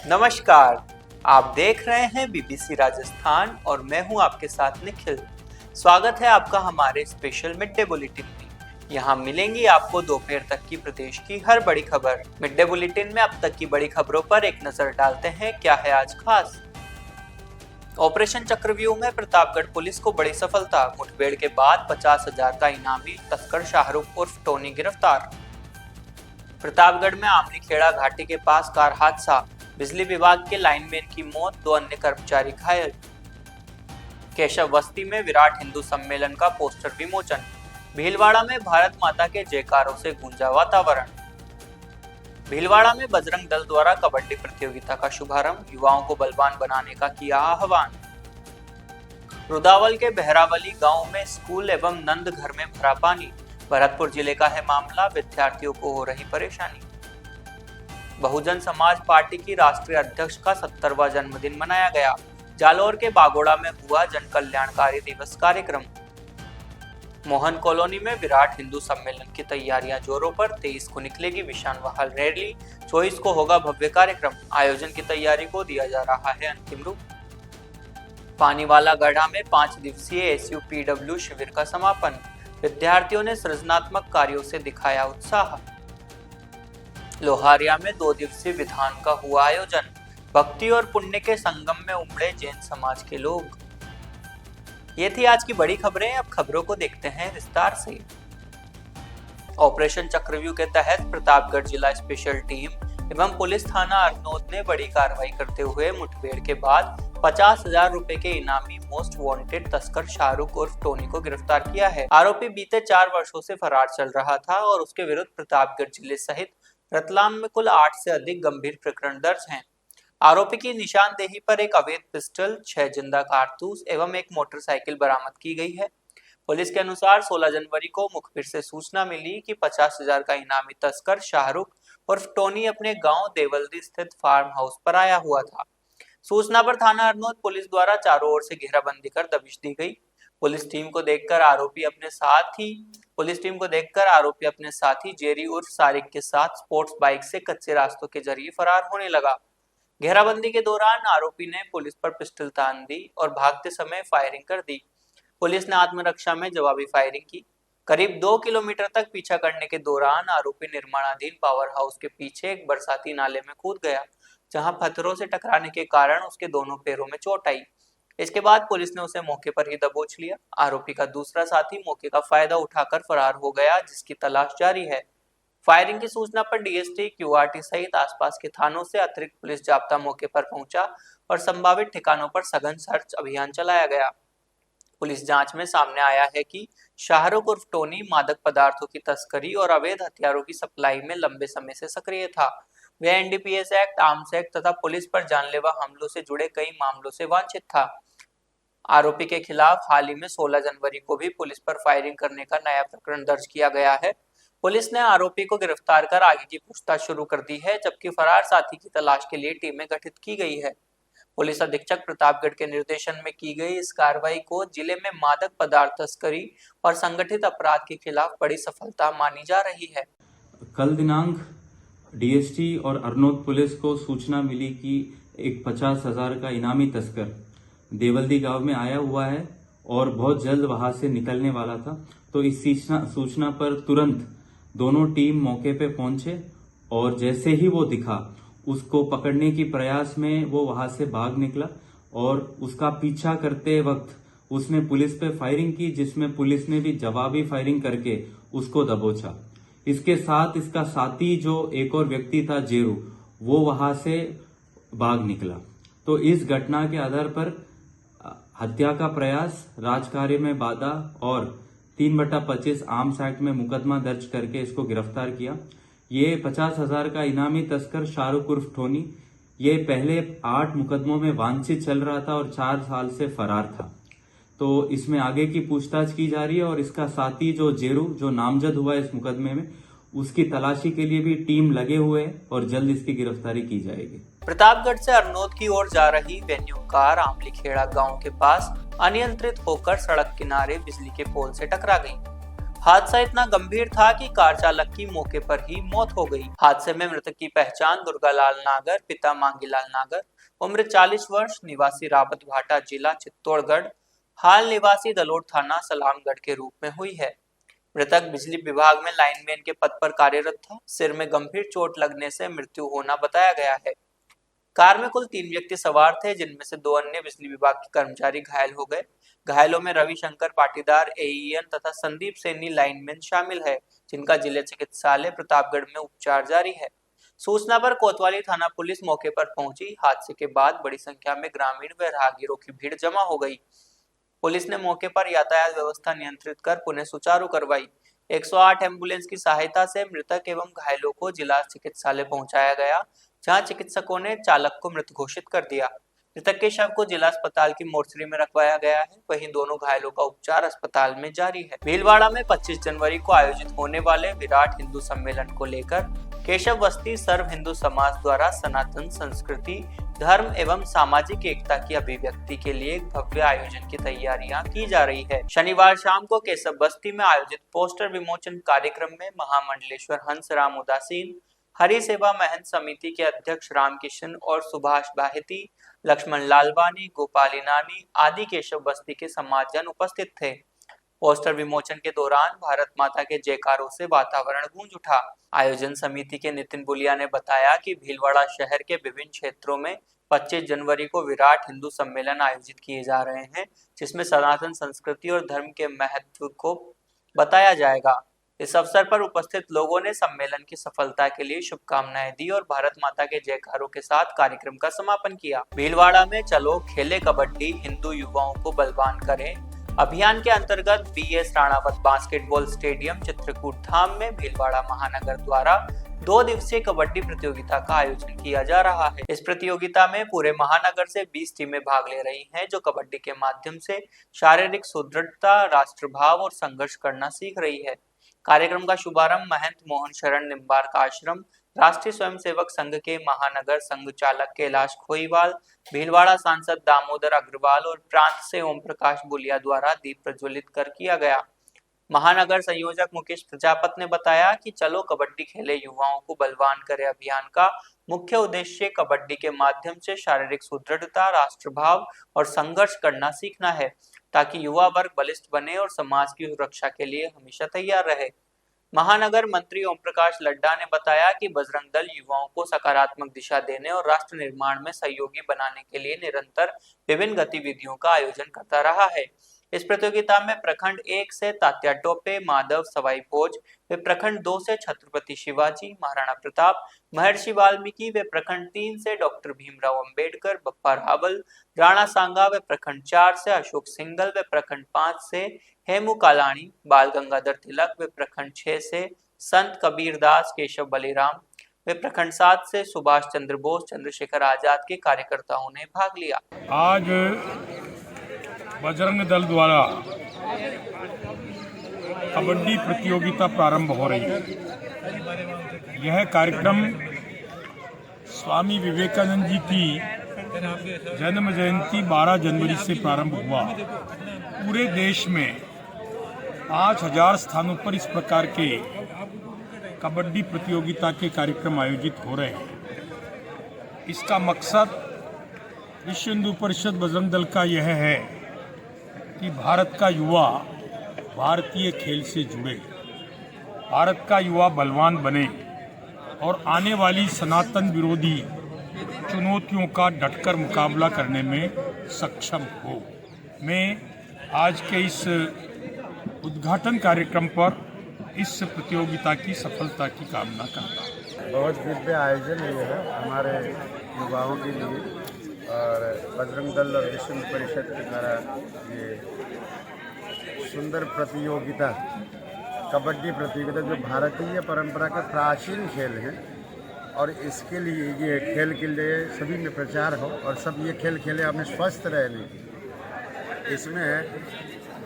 नमस्कार, आप देख रहे हैं बीबीसी राजस्थान और मैं हूं आपके साथ निखिल। स्वागत है आपका हमारे स्पेशल मिड डे बुलेटिन में। यहां मिलेंगी आपको दोपहर तक की प्रदेश की हर बड़ी खबर। मिड डे बुलेटिन में अब तक की बड़ी खबरों पर एक नजर डालते हैं, क्या है आज खास। ऑपरेशन चक्रव्यूह में प्रतापगढ़ पुलिस को बड़ी सफलता। मुठभेड़ के बाद 50,000 का इनामी तस्कर शाहरुख उर्फ टोनी गिरफ्तार। प्रतापगढ़ में आमली खेड़ा घाटी के पास कार हादसा, बिजली विभाग के लाइनमैन की मौत, 2 अन्य कर्मचारी घायल। केशव बस्ती में विराट हिंदू सम्मेलन का पोस्टर विमोचन। भीलवाड़ा में भारत माता के जयकारों से गूंजा वातावरण। भीलवाड़ा में बजरंग दल द्वारा कबड्डी प्रतियोगिता का शुभारंभ, युवाओं को बलवान बनाने का किया आह्वान। रुदावल के बहरावली गांव में स्कूल एवं नंद घर में भरा पानी, भरतपुर जिले का है मामला, विद्यार्थियों को हो रही परेशानी। बहुजन समाज पार्टी की राष्ट्रीय अध्यक्ष का 70वां जन्मदिन मनाया गया। जालौर के बागोड़ा में हुआ जन कल्याणकारी दिवस कार्यक्रम। मोहन कॉलोनी में विराट हिंदू सम्मेलन की तैयारियां जोरों पर, 23 को निकलेगी विशाल वाहन रैली, 24 को होगा भव्य कार्यक्रम। आयोजन की तैयारी को दिया जा रहा है अंतिम रूप। पानीवाला गढ़ा में 5 दिवसीय SUPW शिविर का समापन, विद्यार्थियों ने सृजनात्मक कार्यों से दिखाया उत्साह। लोहारिया में 2 दिवसीय विधान का हुआ आयोजन, भक्ति और पुण्य के संगम में उमड़े जैन समाज के लोग। ये थी आज की बड़ी खबरें, अब खबरों को देखते हैं विस्तार से। ऑपरेशन चक्रव्यूह के तहत प्रतापगढ़ जिला स्पेशल टीम एवं पुलिस थाना अरनोद ने बड़ी कार्रवाई करते हुए मुठभेड़ के बाद 50,000 रुपए के इनामी मोस्ट वांटेड तस्कर शाहरुख उर्फ टोनी को गिरफ्तार किया है। आरोपी बीते 4 वर्षों से फरार चल रहा था और उसके विरुद्ध प्रतापगढ़ जिले सहित रतलाम में कुल 8 से अधिक गंभीर प्रकरण दर्ज हैं। आरोपी की निशानदेही पर एक अवैध पिस्टल, 6 जिंदा कारतूस एवं एक मोटरसाइकिल बरामद की गई है। पुलिस के अनुसार 16 जनवरी को मुखबिर से सूचना मिली कि 50,000 का इनामी तस्कर शाहरुख उर्फ टोनी अपने गांव देवल्दी स्थित फार्म हाउस पर आया हुआ था। सूचना पर थाना अरनोद पुलिस द्वारा चारों ओर से घेराबंदी कर दबिश दी गई। पुलिस टीम को देखकर आरोपी अपने साथी जेरी उर्फ सारिक के साथ स्पोर्ट्स बाइक से कच्चे रास्तों के जरिए फरार होने लगा। घेराबंदी के दौरान आरोपी ने पुलिस पर पिस्टल तान दी और भागते समय फायरिंग कर दी। पुलिस ने आत्मरक्षा में जवाबी फायरिंग की। करीब 2 किलोमीटर तक पीछा करने के दौरान आरोपी निर्माणाधीन पावर हाउस के पीछे एक बरसाती नाले में कूद गया, जहां पत्थरों से टकराने के कारण उसके दोनों पैरों में चोट आई। इसके बाद पुलिस ने उसे मौके पर ही दबोच लिया। आरोपी का दूसरा साथी मौके का फायदा उठाकर फरार हो गया, जिसकी तलाश जारी है। फायरिंग की सूचना पर DST, QRT सहित आसपास के थानों से अतिरिक्त पुलिस जाब्ता मौके पर पहुंचा और संभावित ठिकानों पर सघन सर्च अभियान चलाया गया। पुलिस जांच में सामने आया है कि शाहरुख उर्फ टोनी मादक पदार्थों की तस्करी और अवैध हथियारों की सप्लाई में लंबे समय से सक्रिय था। वह NDPS एक्ट, आर्म्स एक्ट तथा पुलिस पर जानलेवा हमलों से जुड़े कई मामलों से वांछित था। आरोपी के खिलाफ हाल ही में 16 जनवरी को भी पुलिस पर फायरिंग करने का नया प्रकरण दर्ज किया गया है। पुलिस ने आरोपी को गिरफ्तार कर आगे की पूछताछ शुरू कर दी है, जबकि फरार साथी की तलाश के लिए टीमें गठित की गई है। पुलिस अधीक्षक प्रतापगढ़ के निर्देशन में की गई इस कार्रवाई को जिले में मादक पदार्थ तस्करी और संगठित अपराध के खिलाफ बड़ी सफलता मानी जा रही है। कल दिनांक DST और अरनोद पुलिस को सूचना मिली कि एक 50,000 का इनामी तस्कर देवल्दी गांव में आया हुआ है और बहुत जल्द वहां से निकलने वाला था। तो इस सूचना पर तुरंत दोनों टीम मौके पे पहुंचे और जैसे ही वो दिखा, उसको पकड़ने की प्रयास में वो वहां से भाग निकला और उसका पीछा करते वक्त उसने पुलिस पे फायरिंग की, जिसमें पुलिस ने भी जवाबी फायरिंग करके उसको दबोचा। इसके साथ इसका साथी जो एक और व्यक्ति था जेरू, वो वहां से भाग निकला। तो इस घटना के आधार पर हत्या का प्रयास, राजकार्य में बाधा और 3/25 आर्म्स एक्ट में मुकदमा दर्ज करके इसको गिरफ्तार किया। ये 50,000 का इनामी तस्कर शाहरुख उर्फ टोनी, ये पहले 8 मुकदमों में वांछित चल रहा था और 4 साल से फरार था। तो इसमें आगे की पूछताछ की जा रही है और इसका साथी जो जेरू, जो नामजद हुआ इस मुकदमे में, उसकी तलाशी के लिए भी टीम लगे हुए हैं और जल्द इसकी गिरफ्तारी की जाएगी। प्रतापगढ़ से अरनोद की ओर जा रही वेन्यू कार आमली खेड़ा गांव के पास अनियंत्रित होकर सड़क किनारे बिजली के पोल से टकरा गई। हादसा इतना गंभीर था कि कार चालक की मौके पर ही मौत हो गई। हादसे में मृतक की पहचान दुर्गालाल नागर पिता मांगीलाल नागर उम्र 40 वर्ष निवासी रावत भाटा जिला चित्तौड़गढ़ हाल निवासी दलोड थाना सलामगढ़ के रूप में हुई है। मृतक बिजली विभाग में लाइनमैन के पद पर कार्यरत था। सिर में गंभीर चोट लगने से मृत्यु होना बताया गया है। कार में कुल 3 व्यक्ति सवार थे, जिनमें से 2 अन्य बिजली विभाग के कर्मचारी घायल हो गए। घायलों में रविशंकर पाटीदार एईएन तथा संदीप सैनी लाइनमैन शामिल है, जिनका जिला चिकित्सालय प्रतापगढ़ में उपचार जारी है। सूचना पर कोतवाली थाना पुलिस मौके पर पहुंची। हादसे के बाद बड़ी संख्या में ग्रामीण व राहगीरों की भीड़ जमा हो गई। पुलिस ने मौके पर यातायात व्यवस्था नियंत्रित कर पुनः सुचारू करवाई। 108 एम्बुलेंस की सहायता से मृतक एवं घायलों को जिला चिकित्सालय पहुंचाया गया, जहां चिकित्सकों ने चालक को मृत घोषित कर दिया। मृतक के शव को जिला अस्पताल की मोर्चरी में रखवाया गया है। वहीं दोनों घायलों का उपचार अस्पताल में जारी है। भीलवाड़ा में 25 जनवरी को आयोजित होने वाले विराट हिंदू सम्मेलन को लेकर केशव बस्ती सर्व हिंदू समाज द्वारा सनातन संस्कृति, धर्म एवं सामाजिक एकता की अभिव्यक्ति के लिए एक भव्य आयोजन की तैयारियां की जा रही है। शनिवार शाम को केशव बस्ती में आयोजित पोस्टर विमोचन कार्यक्रम में महामंडलेश्वर हंसराम उदासीन, हरि सेवा महंत समिति के अध्यक्ष रामकिशन और सुभाष बाहेती, लक्ष्मण लालवानी, गोपाली नानी आदि केशव बस्ती के समाजजन उपस्थित थे। पोस्टर विमोचन के दौरान भारत माता के जयकारों से वातावरण गूंज उठा। आयोजन समिति के नितिन बुलिया ने बताया कि भीलवाड़ा शहर के विभिन्न क्षेत्रों में 25 जनवरी को विराट हिंदू सम्मेलन आयोजित किए जा रहे हैं, जिसमें सनातन संस्कृति और धर्म के महत्व को बताया जाएगा। इस अवसर पर उपस्थित लोगों ने सम्मेलन की सफलता के लिए शुभकामनाएं दी और भारत माता के जयकारों के साथ कार्यक्रम का समापन किया। भीलवाड़ा में चलो खेले कबड्डी, हिंदू युवाओं को बलवान करें अभियान के अंतर्गत BS Ranawat basketball stadium Chitrakoot Dham में भीलवाड़ा महानगर द्वारा 2 दिवसीय कबड्डी प्रतियोगिता का आयोजन किया जा रहा है। इस प्रतियोगिता में पूरे महानगर से 20 टीमें भाग ले रही हैं, जो कबड्डी के माध्यम से शारीरिक सुदृढ़ता, राष्ट्रभाव और संघर्ष करना सीख रही है। कार्यक्रम का शुभारंभ महंत मोहन शरण निम्बार्क आश्रम, राष्ट्रीय स्वयंसेवक संघ के महानगर संघ चालक कैलाश खोईवाल, भीलवाड़ा सांसद दामोदर अग्रवाल और प्रांत से ओम प्रकाश बुलिया द्वारा दीप प्रज्वलित कर किया गया। महानगर संयोजक मुकेश प्रजापत ने बताया कि चलो कबड्डी खेले युवाओं को बलवान करे अभियान का मुख्य उद्देश्य कबड्डी के माध्यम से शारीरिक सुदृढ़ता, राष्ट्रभाव और संघर्ष करना सीखना है, ताकि युवा वर्ग बलिष्ठ बने और समाज की सुरक्षा के लिए हमेशा तैयार रहे। महानगर मंत्री ओम प्रकाश लड्डा ने बताया कि बजरंग दल युवाओं को सकारात्मक दिशा देने और राष्ट्र निर्माण में सहयोगी बनाने के लिए निरंतर विभिन्न गतिविधियों का आयोजन करता रहा है। इस प्रतियोगिता में प्रखंड 1 से तात्या टोपे, माधव, सवाई भोज व प्रखंड 2 से छत्रपति शिवाजी, महाराणा प्रताप, महर्षि वाल्मीकि व प्रखंड 3 से डॉक्टर भीमराव अंबेडकर, बप्पा रावल, राणा सांगा व प्रखंड 4 से अशोक सिंघल व प्रखंड 5 से हेमू कालानी, बाल गंगाधर तिलक व प्रखंड 6 से संत कबीर दास, केशव बलिराम व प्रखंड 7 से सुभाष चंद्र बोस, चंद्रशेखर आजाद के कार्यकर्ताओं ने भाग लिया। आज बजरंग दल द्वारा कबड्डी प्रतियोगिता प्रारंभ हो रही है। यह कार्यक्रम स्वामी विवेकानंद जी की जन्म जयंती 12 जनवरी से प्रारंभ हुआ। पूरे देश में 5000 स्थानों पर इस प्रकार के कबड्डी प्रतियोगिता के कार्यक्रम आयोजित हो रहे हैं। इसका मकसद विश्व हिंदू परिषद बजरंग दल का यह है कि भारत का युवा भारतीय खेल से जुड़े, भारत का युवा बलवान बने और आने वाली सनातन विरोधी चुनौतियों का डटकर मुकाबला करने में सक्षम हो। मैं आज के इस उद्घाटन कार्यक्रम पर इस प्रतियोगिता की सफलता की कामना करता हूँ। बहुत दिव्य आयोजन ये है हमारे युवाओं के लिए और बजरंग दल और विश्व हिंदू परिषद के द्वारा ये सुंदर प्रतियोगिता, कबड्डी प्रतियोगिता जो भारतीय परंपरा का प्राचीन खेल है और इसके लिए ये खेल के लिए सभी में प्रचार हो और सब ये खेल खेले हमें स्वस्थ रहने की। इसमें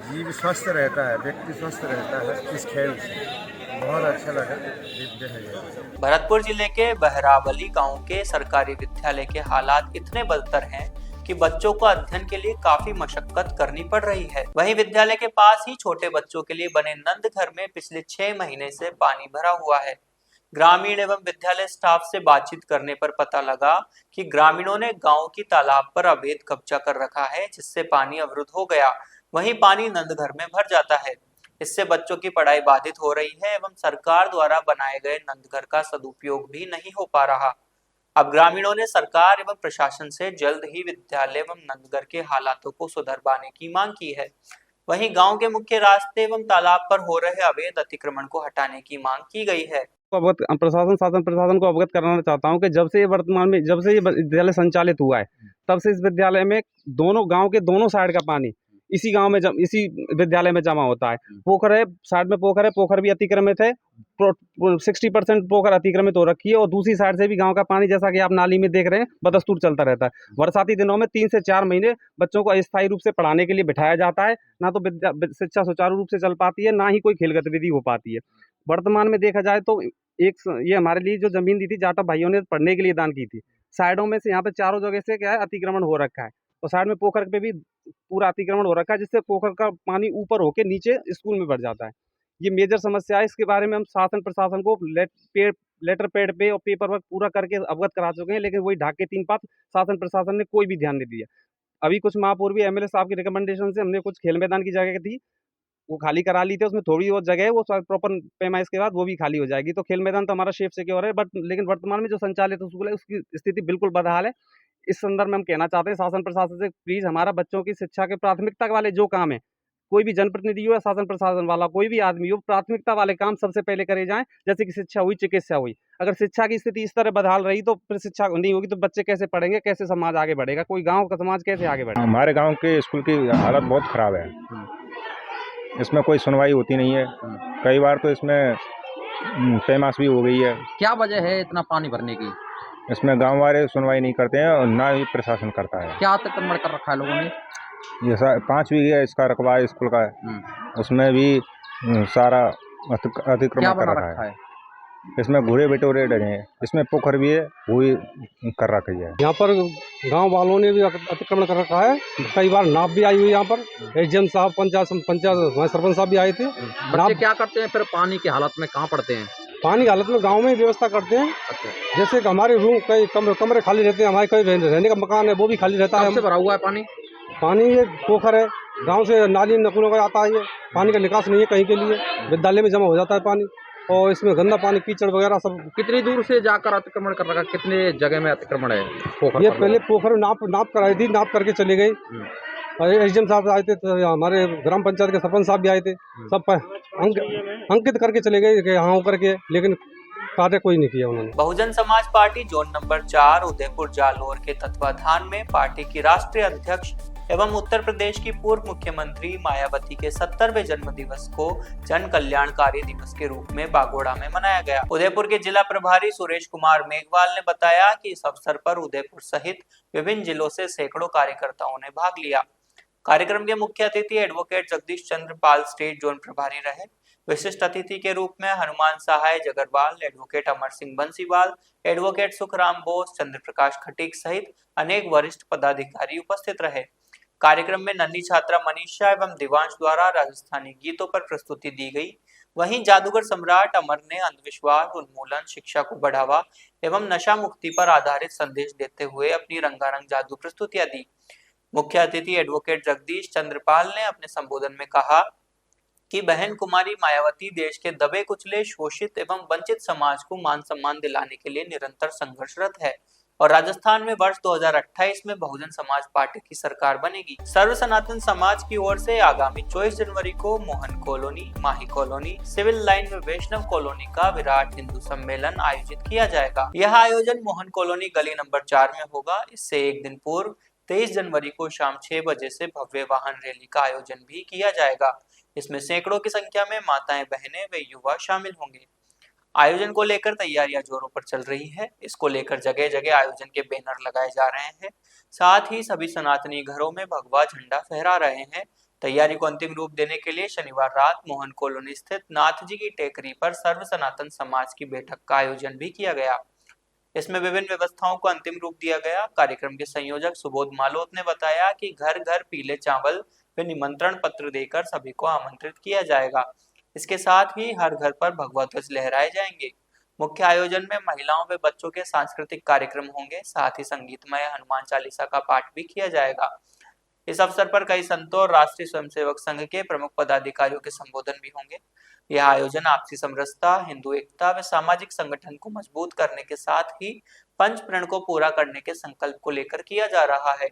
जीव स्वस्थ रहता है, व्यक्ति स्वस्थ रहता है इस खेल से। बहुत अच्छा लगा, दिव्य है ये। भरतपुर जिले के बहरावली गांव के सरकारी विद्यालय के हालात इतने बदतर हैं कि बच्चों को अध्ययन के लिए काफी मशक्कत करनी पड़ रही है। वहीं विद्यालय के पास ही छोटे बच्चों के लिए बने नंद घर में पिछले 6 महीने से पानी भरा हुआ है। ग्रामीण एवं विद्यालय स्टाफ से बातचीत करने पर पता लगा कि ग्रामीणों ने गांव की तालाब पर अवैध कब्जा कर रखा है, जिससे पानी अवरुद्ध हो गया। वहीं पानी नंद घर में भर जाता है। इससे बच्चों की पढ़ाई बाधित हो रही है एवं सरकार द्वारा बनाए गए नंदघर का सदुपयोग भी नहीं हो पा रहा। अब ग्रामीणों ने सरकार एवं प्रशासन से जल्द ही विद्यालय एवं नंदघर के हालातों को सुधरवाने की मांग की है। वहीं गांव के मुख्य रास्ते एवं तालाब पर हो रहे अवैध अतिक्रमण को हटाने की मांग की गई है। शासन प्रशासन को अवगत कराना चाहता हूं कि जब से ये विद्यालय संचालित हुआ है, तब से इस विद्यालय में दोनों गांव के दोनों साइड का पानी इसी गांव में इसी विद्यालय में जमा होता है। पोखर है, साइड में पोखर भी अतिक्रमित है, 60% पोखर अतिक्रमित हो रखी है और दूसरी साइड से भी गांव का पानी, जैसा कि आप नाली में देख रहे हैं, बदस्तूर चलता रहता है। बरसाती दिनों में 3 से 4 महीने बच्चों को अस्थायी रूप से पढ़ाने के लिए बिठाया जाता है। ना तो शिक्षा सुचारू रूप से चल पाती है, ना ही कोई खेल गतिविधि हो पाती है। वर्तमान में देखा जाए तो ये हमारे लिए जो जमीन दी थी, जाटव भाइयों ने पढ़ने के लिए दान की थी। साइडों में से यहाँ पे चारों जगह से क्या है, अतिक्रमण हो रखा है और साइड में पोखर पे भी पूरा अतिक्रमण हो रखा है, जिससे पोखर का पानी ऊपर होके नीचे स्कूल में बढ़ जाता है। ये मेजर समस्या है। इसके बारे में हम शासन प्रशासन को लेटर पैड पे और पेपर वर्क पूरा करके अवगत करा चुके हैं, लेकिन वही ढाक के 3 पात शासन प्रशासन ने कोई भी ध्यान नहीं दिया। अभी कुछ माह पूर्व एमएलए साहब की रिकमेंडेशन से हमने कुछ खेल मैदान की जगह थी, वो खाली करा ली थी। उसमें थोड़ी और जगह है, वो प्रॉपर पैमाइश के बाद वो भी खाली हो जाएगी। तो खेल मैदान तो हमारा सेफ सिक्योर है, लेकिन वर्तमान में जो संचालित स्कूल है उसकी स्थिति बिल्कुल बदहाल है। इस संदर्भ में हम कहना चाहते हैं शासन प्रशासन से, प्लीज हमारा बच्चों की शिक्षा के प्राथमिकता वाले जो काम है, कोई भी जनप्रतिनिधि हो या शासन प्रशासन वाला कोई भी आदमी हो, प्राथमिकता वाले काम सबसे पहले करे जाएं। जैसे कि शिक्षा हुई, चिकित्सा हुई। अगर शिक्षा की स्थिति इस तरह बदहाल रही तो फिर शिक्षा नहीं होगी तो बच्चे कैसे पढ़ेंगे, कैसे समाज आगे बढ़ेगा, कोई गांव का समाज कैसे आगे बढ़ेगा। हमारे गांव के स्कूल की हालत बहुत खराब है। इसमें कोई सुनवाई होती नहीं है। कई बार तो इसमें पैमाश भी हो गई है। क्या वजह है इतना पानी भरने की? इसमें गांव वाले सुनवाई नहीं करते हैं और ना ही प्रशासन करता है। क्या अतिक्रमण कर रखा है लोगों ने? ये 5 बीघे इसका रकबा है स्कूल का, उसमें भी सारा अतिक्रमण कर रखा है। इसमें घूरे बटोरे डरे हैं। इसमें पोखर भी है, वो भी कर रखी है। यहाँ पर गांव वालों ने भी अतिक्रमण कर रखा है। कई बार नाव भी आई हुई यहाँ पर। एसडीएम साहब, पंचायत सरपंच साहब भी आए थे। बच्चे क्या करते हैं फिर पानी की हालत में, कहाँ पढ़ते हैं? पानी की हालत में गांव में व्यवस्था करते हैं। जैसे कि हमारे रूम, कई कमरे खाली रहते हैं, हमारे कई रहने का मकान है वो भी खाली रहता है। कब से भरा हुआ है पानी? पानी ये पोखर है, गांव से नाली नकुलों का आता है। ये पानी का निकास नहीं है कहीं के लिए, विद्यालय में जमा हो जाता है पानी और इसमें गंदा पानी, कीचड़ वगैरह सब। कितनी दूर से जाकर अतिक्रमण कर रखा? कितने जगह में अतिक्रमण है पोखर? ये पहले पोखर नाप कराई थी, नाप करके चले गई। और एसडीएम साहब आए थे, तो हमारे ग्राम पंचायत के सरपंच साहब भी आए थे, सब अंकित करके चले गए कि हाँ करके, लेकिन कार्य कोई नहीं किया उन्होंने। Bahujan Samaj party zone number 4 Udaipur Jalore के तत्वाधान में पार्टी की राष्ट्रीय अध्यक्ष एवं उत्तर प्रदेश की पूर्व मुख्यमंत्री मायावती के 70वें जन्म दिवस को जन कल्याणकारी दिवस के रूप में बागोड़ा में मनाया गया। उदयपुर के जिला प्रभारी सुरेश कुमार मेघवाल ने बताया कि इस अवसर पर उदयपुर सहित विभिन्न जिलों से सैकड़ों कार्यकर्ताओं ने भाग लिया। कार्यक्रम के मुख्य अतिथि advocate Jagdish Chandra Pal state zone प्रभारी रहे। विशिष्ट अतिथि के रूप में हनुमान सहाय जगरवाल, एडवोकेट अमर सिंह बंसीवाल, एडवोकेट सुखराम बोस, चंद्र प्रकाश खटीक सहित अनेक वरिष्ठ पदाधिकारी उपस्थित रहे। कार्यक्रम में नन्ही छात्रा मनीषा एवं दिवांश द्वारा राजस्थानी गीतों पर प्रस्तुति दी गई। वहीं जादूगर सम्राट अमर ने अंधविश्वास उन्मूलन, शिक्षा को बढ़ावा एवं नशा मुक्ति पर आधारित संदेश देते हुए अपनी रंगारंग जादू प्रस्तुतियां दी। मुख्य अतिथि एडवोकेट जगदीश चंद्रपाल ने अपने संबोधन में कहा कि बहन कुमारी मायावती देश के दबे कुचले, शोषित एवं वंचित समाज को मान सम्मान दिलाने के लिए निरंतर संघर्षरत है और राजस्थान में वर्ष 2028 में बहुजन समाज पार्टी की सरकार बनेगी। सर्व सनातन समाज की ओर से आगामी 24 जनवरी को मोहन कॉलोनी, माही कॉलोनी, सिविल लाइन में वैष्णव कॉलोनी का विराट हिंदू सम्मेलन आयोजित किया जाएगा। यह आयोजन मोहन कॉलोनी गली नंबर 4 में होगा। इससे एक दिन पूर्व 23 जनवरी को शाम 6 बजे से भव्य वाहन रैली का आयोजन भी किया जाएगा। इसमें सैकड़ों की संख्या में माताएं, बहनें व युवा शामिल होंगे। आयोजन को लेकर तैयारियां जोरों पर चल रही है। इसको लेकर जगह जगह आयोजन के बैनर लगाए जा रहे हैं। साथ ही सभी सनातनी घरों में भगवा झंडा फहरा रहे हैं। तैयारी को अंतिम रूप देने के लिए शनिवार रात मोहन कॉलोनी स्थित नाथ जी की टेकरी पर सर्व सनातन समाज की बैठक का आयोजन भी किया गया। इसमें विभिन्न व्यवस्थाओं को अंतिम रूप दिया गया। कार्यक्रम के संयोजक सुबोध मालोत ने बताया कि घर घर पीले चावल व निमंत्रण पत्र देकर सभी को आमंत्रित किया जाएगा। इसके साथ ही हर घर पर भगवा ध्वज लहराए जाएंगे। मुख्य आयोजन में महिलाओं व बच्चों के सांस्कृतिक कार्यक्रम होंगे। साथ ही संगीतमय हनुमान चालीसा का पाठ भी किया जाएगा। इस अवसर पर कई संतों और राष्ट्रीय स्वयंसेवक संघ के प्रमुख पदाधिकारियों के संबोधन भी होंगे। यह आयोजन आपसी समरसता, हिंदू एकता व सामाजिक संगठन को मजबूत करने के साथ ही पंच प्रण को पूरा करने के संकल्प को लेकर किया जा रहा है।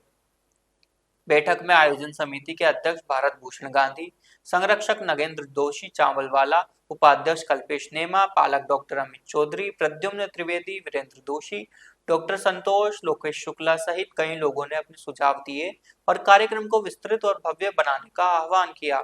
बैठक में आयोजन समिति के अध्यक्ष भारत भूषण गांधी, संरक्षक नगेंद्र दोषी चावलवाला, उपाध्यक्ष कल्पेश नेमा, पालक डॉक्टर अमित चौधरी, प्रद्युम्न त्रिवेदी, वीरेंद्र दोषी, डॉक्टर संतोष, लोकेश शुक्ला सहित कई लोगों ने अपने सुझाव दिए और कार्यक्रम को विस्तृत और भव्य बनाने का आह्वान किया।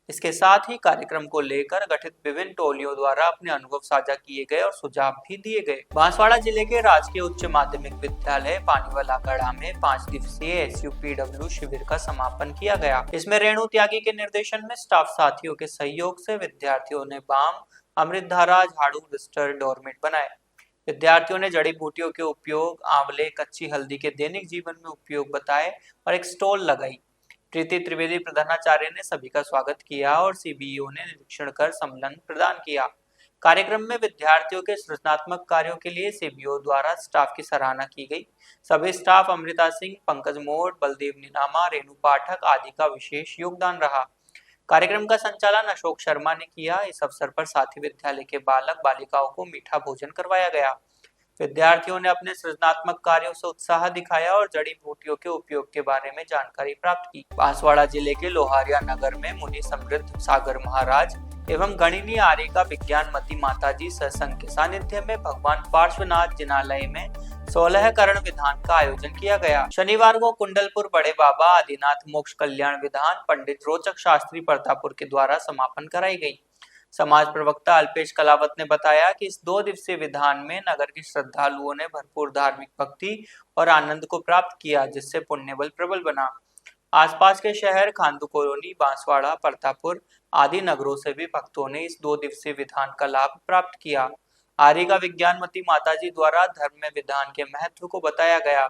इसके साथ ही कार्यक्रम को लेकर गठित विभिन्न टोलियों द्वारा अपने अनुभव साझा किए गए और सुझाव भी दिए गए। बांसवाड़ा जिले के राजकीय उच्च माध्यमिक विद्यालय पानीवाला गढ़ा में 5 दिवसीय SUPW शिविर का समापन किया गया। इसमें रेणु त्यागी के निर्देशन में स्टाफ साथियों के सहयोग से विद्यार्थियों ने बाम, अमृतधारा, झाड़ू, रजिस्टर, डोरमेट बनाए। विद्यार्थियों ने जड़ी बूटियों के उपयोग, आंवले, कच्ची हल्दी के दैनिक जीवन में उपयोग बताए और एक स्टॉल लगाई। प्रीति त्रिवेदी प्रधानाचार्य ने सभी का स्वागत किया और CBO ने निरीक्षण कर सम्मान प्रदान किया। कार्यक्रम में विद्यार्थियों के सृजनात्मक कार्यों के लिए CBO द्वारा स्टाफ की सराहना की गई। सभी स्टाफ अमृता सिंह, पंकज मोड़, बलदेव नीनामा, रेणु पाठक आदि का विशेष योगदान रहा। कार्यक्रम का संचालन अशोक शर्मा ने किया। इस अवसर पर साथी विद्यालय के बालक बालिकाओं को मीठा भोजन करवाया गया। विद्यार्थियों ने अपने सृजनात्मक कार्यों से उत्साह दिखाया और जड़ी बूटियों के उपयोग के बारे में जानकारी प्राप्त की। बांसवाड़ा जिले के लोहारिया नगर में मुनि समृद्ध सागर महाराज एवं गणिनी आर्यिका विज्ञानमती माताजी सत्संग के सानिध्य में भगवान पार्श्वनाथ जिनालय में 16 करण विधान का आयोजन किया गया। शनिवार को कुंडलपुर बड़े बाबा आदिनाथ मोक्ष कल्याण विधान पंडित रोचक शास्त्री परतापुर के द्वारा समापन कराई गई। समाज प्रवक्ता अल्पेश कलावत ने बताया कि इस 2 दिवसीय विधान में नगर के श्रद्धालुओं ने भरपूर धार्मिक भक्ति और आनंद को प्राप्त किया, जिससे पुण्य बल प्रबल बना। आसपास के शहर खांदू कॉलोनी, बांसवाड़ा, परतापुर आदि नगरों से भी भक्तों ने इस 2 दिवसीय विधान का लाभ प्राप्त किया। आर्यिका विज्ञानमती माताजी द्वारा धर्म में विधान के महत्व को बताया गया।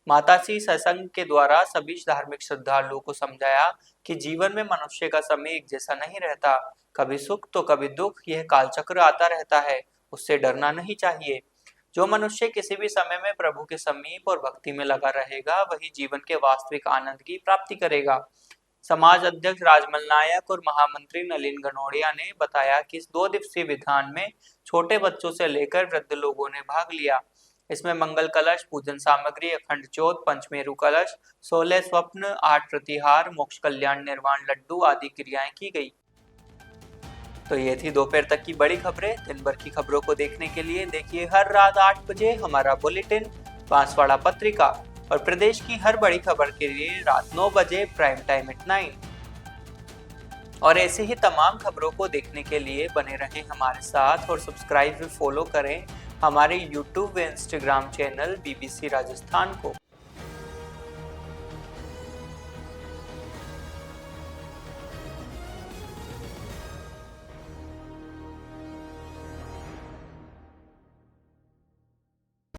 माताजी सत्संग के द्वारा सभी धार्मिक श्रद्धालुओं को समझाया कि जीवन में मनुष्य का समय एक जैसा नहीं रहता, कभी सुख तो कभी दुख, यह कालचक्र आता रहता है, उससे डरना नहीं चाहिए। जो मनुष्य किसी भी समय में प्रभु के समीप और भक्ति में लगा रहेगा, वही जीवन के वास्तविक आनंद की प्राप्ति करेगा। समाज अध्यक्ष राजमल नायक और महामंत्री नलिन गनोड़िया ने बताया कि इस 2 दिवसीय विधान में छोटे बच्चों से लेकर वृद्ध लोगों ने भाग लिया। इसमें मंगल कलश, पूजन सामग्री, अखंड ज्योत, पंचमेरु कलश, 16 स्वप्न, 8 प्रतिहार, मोक्ष कल्याण निर्वाण लड्डू आदि क्रियाएं की गई। तो ये थी दोपहर तक की बड़ी खबरें। दिन भर की खबरों को देखने के लिए देखिए हर रात 8 बजे हमारा बुलेटिन बांसवाड़ा पत्रिका और प्रदेश की हर बड़ी खबर के लिए रात 9 बजे प्राइम टाइम एट 9। और ऐसे ही तमाम खबरों को देखने के लिए बने रहें हमारे साथ और सब्सक्राइब व फॉलो करें हमारे YouTube व Instagram चैनल BBC राजस्थान को।